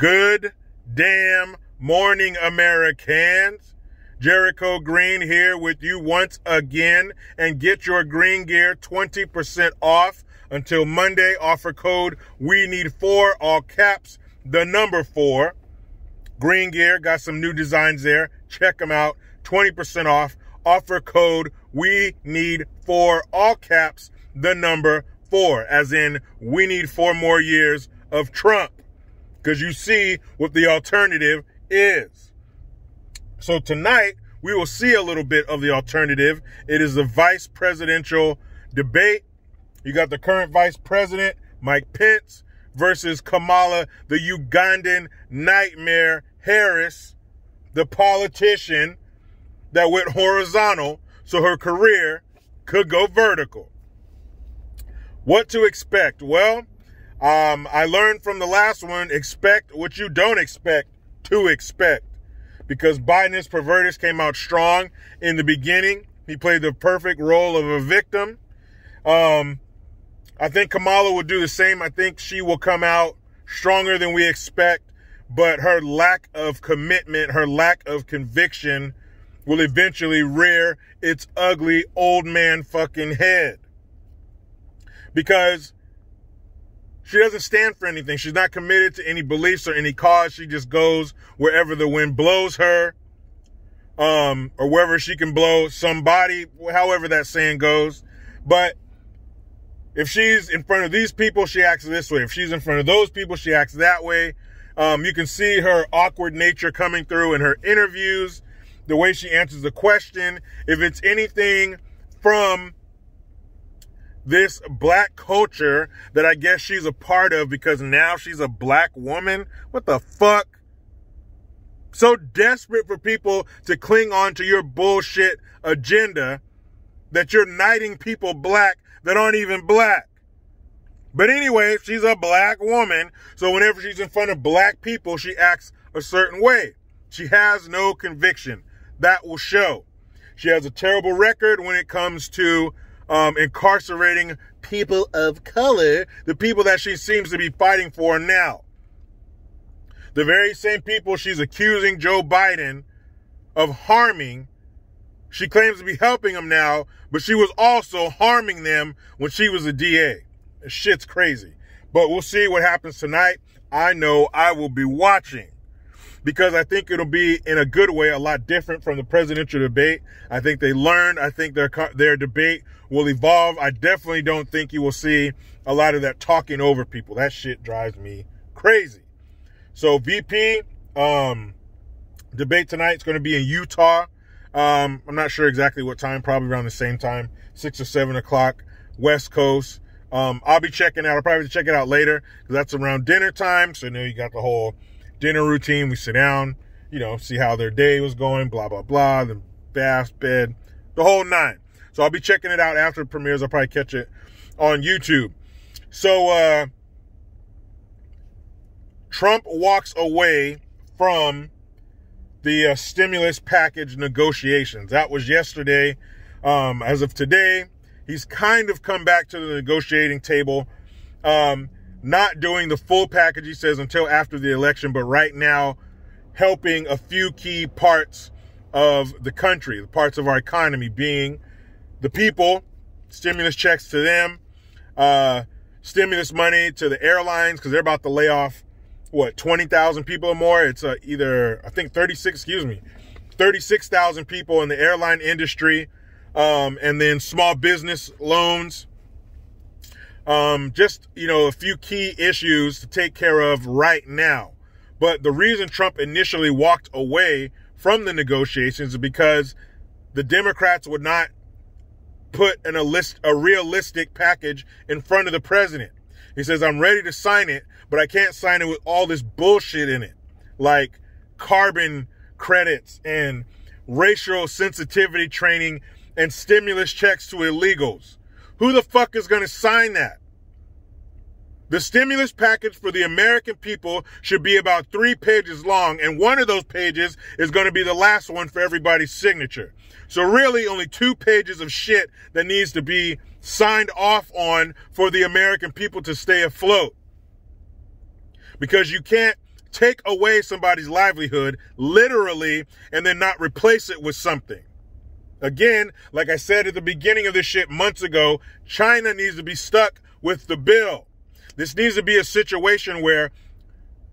Good damn morning, Americans. Jericho Green here with you once again, and get your green gear 20% off until Monday. Offer code We Need 4, all caps, the number 4. Green gear, got some new designs there. Check them out. 20% off. Offer code We Need 4, all caps, the number 4, as in we need 4 more years of Trump. Because you see what the alternative is. So tonight, we will see a little bit of the alternative. It is the vice presidential debate. You got the current vice president, Mike Pence, versus Kamala, the Ugandan nightmare Harris, the politician that went horizontal so her career could go vertical. What to expect? Well, I learned from the last one, expect what you don't expect to expect. Because Biden's pervertus came out strong in the beginning. He played the perfect role of a victim. I think Kamala will do the same. I think she will come out stronger than we expect. But her lack of commitment, her lack of conviction will eventually rear its ugly old man fucking head. Because she doesn't stand for anything. She's not committed to any beliefs or any cause. She just goes wherever the wind blows her, or wherever she can blow somebody, however that saying goes. But if she's in front of these people, she acts this way. If she's in front of those people, she acts that way. You can see her awkward nature coming through in her interviews, the way she answers the question. If it's anything from this black culture that I guess she's a part of because now she's a black woman. What the fuck? So desperate for people to cling on to your bullshit agenda that you're knighting people black that aren't even black. But anyway, she's a black woman. So whenever she's in front of black people, she acts a certain way. She has no conviction. That will show. She has a terrible record when it comes to incarcerating people of color, the people that she seems to be fighting for now. The very same people she's accusing Joe Biden of harming, she claims to be helping them now, but she was also harming them when she was a DA. This shit's crazy. But we'll see what happens tonight. I know I will be watching, because I think it'll be, in a good way, a lot different from the presidential debate. I think they learned. I think their debate will evolve. I definitely don't think you will see a lot of that talking over people. That shit drives me crazy. So VP debate tonight is going to be in Utah. I'm not sure exactly what time, probably around the same time, 6 or 7 o'clock, West Coast. I'll be checking out. I'll probably check it out later because that's around dinner time. So, you got the whole dinner routine. We sit down, see how their day was going, blah, blah, blah, the bath, bed, the whole 9. So I'll be checking it out after it premieres. I'll probably catch it on YouTube. So Trump walks away from the stimulus package negotiations. That was yesterday. As of today, he's kind of come back to the negotiating table. Not doing the full package, he says, until after the election, but right now helping a few key parts of the country, the parts of our economy, being the people, stimulus checks to them, stimulus money to the airlines, because they're about to lay off, 20,000 people or more? It's either, I think 36,000 people in the airline industry, and then small business loans. Just, a few key issues to take care of right now. But the reason Trump initially walked away from the negotiations is because the Democrats would not put a realistic package in front of the president. He says, I'm ready to sign it, but I can't sign it with all this bullshit in it, like carbon credits and racial sensitivity training and stimulus checks to illegals. Who the fuck is going to sign that? The stimulus package for the American people should be about 3 pages long, and one of those pages is going to be the last one for everybody's signature. So really only 2 pages of shit that needs to be signed off on for the American people to stay afloat. Because you can't take away somebody's livelihood, literally, and then not replace it with something. Again, like I said at the beginning of this shit months ago, China needs to be stuck with the bill. This needs to be a situation where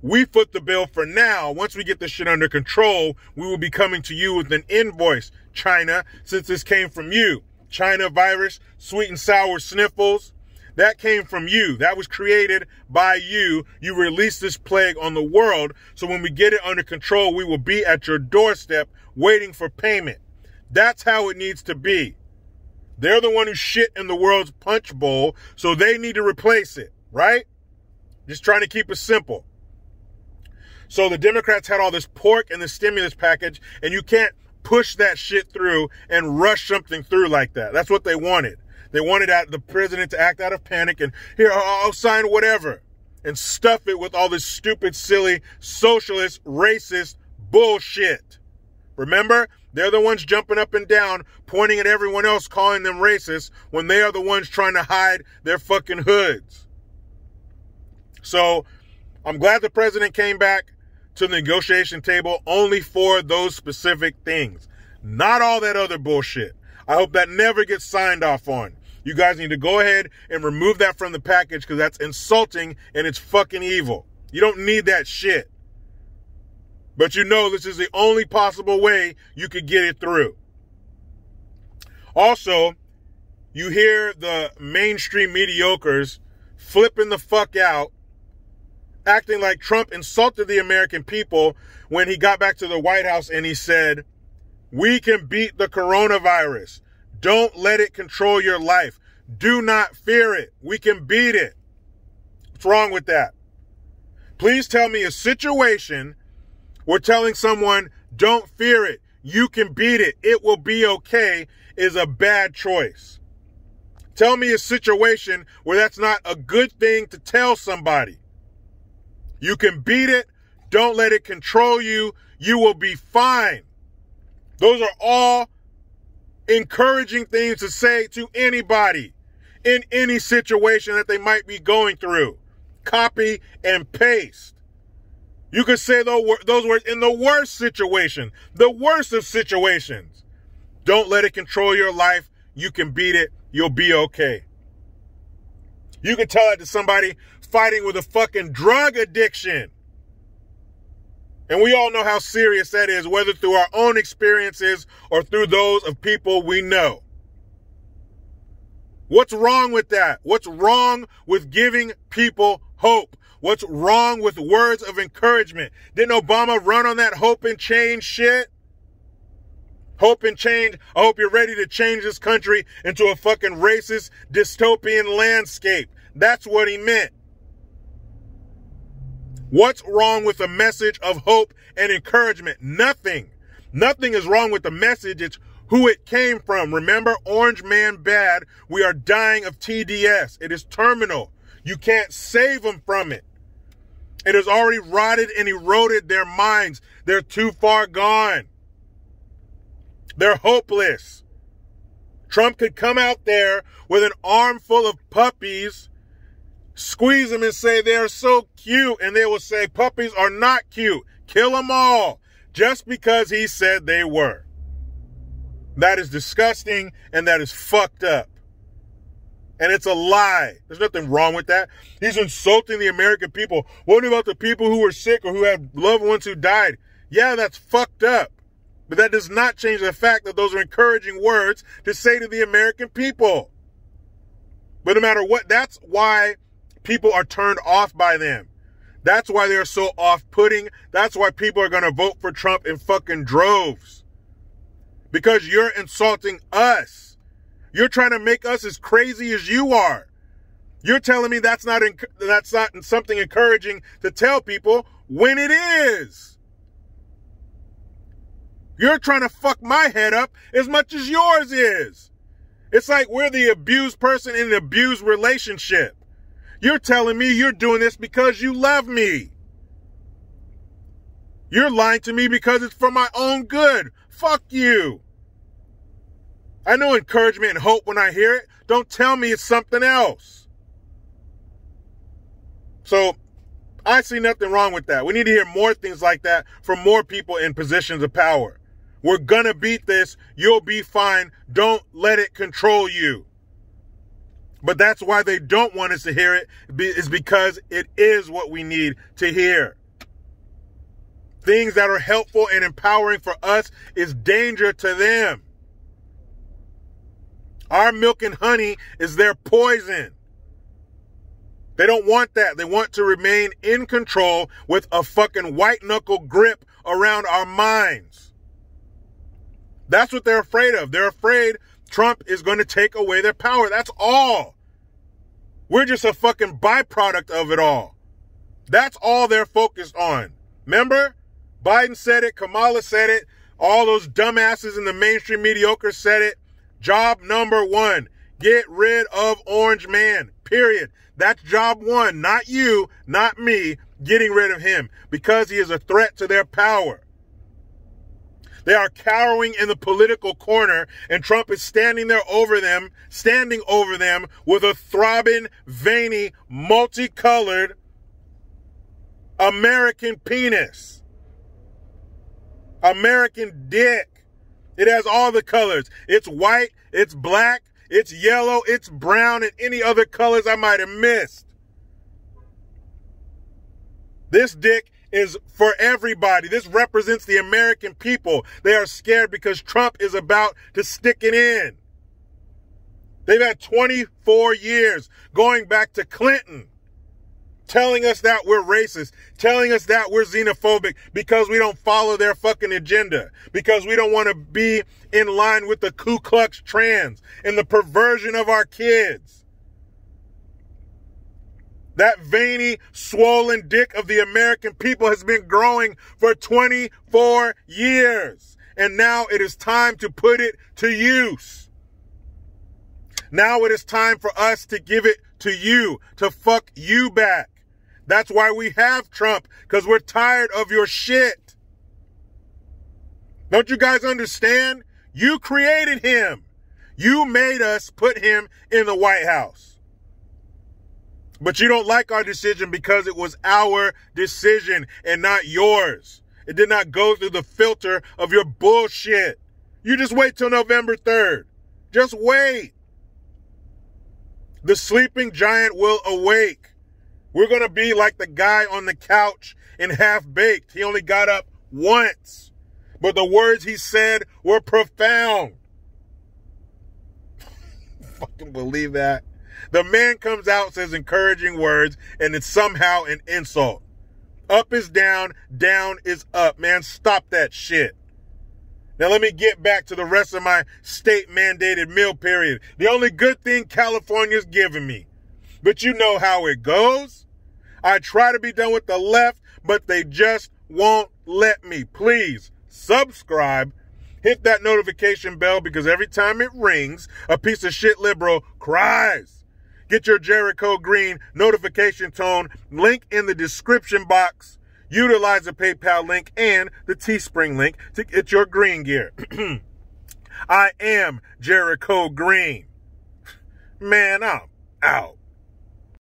we foot the bill for now. Once we get this shit under control, we will be coming to you with an invoice, China, since this came from you. China virus, sweet and sour sniffles, that came from you. That was created by you. You released this plague on the world. So when we get it under control, we will be at your doorstep waiting for payment. That's how it needs to be. They're the one who shit in the world's punch bowl, so they need to replace it, right? Just trying to keep it simple. So the Democrats had all this pork in the stimulus package, and you can't push that shit through and rush something through like that. That's what they wanted. They wanted the president to act out of panic and, here, I'll sign whatever, and stuff it with all this stupid, silly, socialist, racist bullshit. Remember? They're the ones jumping up and down, pointing at everyone else, calling them racist, when they are the ones trying to hide their fucking hoods. So I'm glad the president came back to the negotiation table only for those specific things. Not all that other bullshit. I hope that never gets signed off on. You guys need to go ahead and remove that from the package because that's insulting and it's fucking evil. You don't need that shit. But you know this is the only possible way you could get it through. Also, you hear the mainstream mediocres flipping the fuck out, acting like Trump insulted the American people when he got back to the White House and he said, we can beat the coronavirus. Don't let it control your life. Do not fear it. We can beat it. What's wrong with that? Please tell me a situation where telling someone, don't fear it, you can beat it, it will be okay, is a bad choice. Tell me a situation where that's not a good thing to tell somebody. You can beat it, don't let it control you, you will be fine. Those are all encouraging things to say to anybody in any situation that they might be going through. Copy and paste. You could say those words in the worst situation, the worst of situations. Don't let it control your life. You can beat it. You'll be okay. You could tell that to somebody fighting with a fucking drug addiction. And we all know how serious that is, whether through our own experiences or through those of people we know. What's wrong with that? What's wrong with giving people hope? What's wrong with words of encouragement? Didn't Obama run on that hope and change shit? Hope and change. I hope you're ready to change this country into a fucking racist, dystopian landscape. That's what he meant. What's wrong with a message of hope and encouragement? Nothing. Nothing is wrong with the message. It's who it came from. Remember, Orange Man bad. We are dying of TDS. It is terminal. You can't save them from it. It has already rotted and eroded their minds. They're too far gone. They're hopeless. Trump could come out there with an armful of puppies, squeeze them and say they're so cute, and they will say puppies are not cute. Kill them all just because he said they were. That is disgusting and that is fucked up. And it's a lie. There's nothing wrong with that. He's insulting the American people. What about the people who were sick or who had loved ones who died? Yeah, that's fucked up. But that does not change the fact that those are encouraging words to say to the American people. But no matter what, that's why people are turned off by them. That's why they're so off-putting. That's why people are going to vote for Trump in fucking droves. Because you're insulting us. You're trying to make us as crazy as you are. You're telling me that's not something encouraging to tell people when it is. You're trying to fuck my head up as much as yours is. It's like we're the abused person in an abused relationship. You're telling me you're doing this because you love me. You're lying to me because it's for my own good. Fuck you. I know encouragement and hope when I hear it. Don't tell me it's something else. So I see nothing wrong with that. We need to hear more things like that from more people in positions of power. We're gonna beat this. You'll be fine. Don't let it control you. But that's why they don't want us to hear it, is because it is what we need to hear. Things that are helpful and empowering for us is danger to them. Our milk and honey is their poison. They don't want that. They want to remain in control with a fucking white knuckle grip around our minds. That's what they're afraid of. They're afraid Trump is going to take away their power. That's all. We're just a fucking byproduct of it all. That's all they're focused on. Remember? Biden said it. Kamala said it. All those dumbasses in the mainstream mediocre said it. Job number one, get rid of Orange Man, period. That's job one, not you, not me, getting rid of him, because he is a threat to their power. They are cowering in the political corner, and Trump is standing over them with a throbbing, veiny, multicolored American penis. American dick. It has all the colors. It's white, it's black, it's yellow, it's brown, and any other colors I might have missed. This dick is for everybody. This represents the American people. They are scared because Trump is about to stick it in. They've had 24 years going back to Clinton, telling us that we're racist, telling us that we're xenophobic because we don't follow their fucking agenda, because we don't want to be in line with the Ku Klux Klans and the perversion of our kids. That veiny, swollen dick of the American people has been growing for 24 years. And now it is time to put it to use. Now it is time for us to give it to you, to fuck you back. That's why we have Trump, because we're tired of your shit. Don't you guys understand? You created him. You made us put him in the White House. But you don't like our decision because it was our decision and not yours. It did not go through the filter of your bullshit. You just wait till November 3rd. Just wait. The sleeping giant will awake. We're going to be like the guy on the couch in Half-Baked. He only got up once, but the words he said were profound. Fucking believe that? The man comes out, says encouraging words, and it's somehow an insult. Up is down is up. Man, stop that shit. Now let me get back to the rest of my state-mandated meal period. The only good thing California's giving me. But you know how it goes. I try to be done with the left, but they just won't let me. Please subscribe. Hit that notification bell, because every time it rings, a piece of shit liberal cries. Get your Jericho Green notification tone. Link in the description box. Utilize the PayPal link and the Teespring link to get your green gear. I am Jericho Green. Man, I'm out.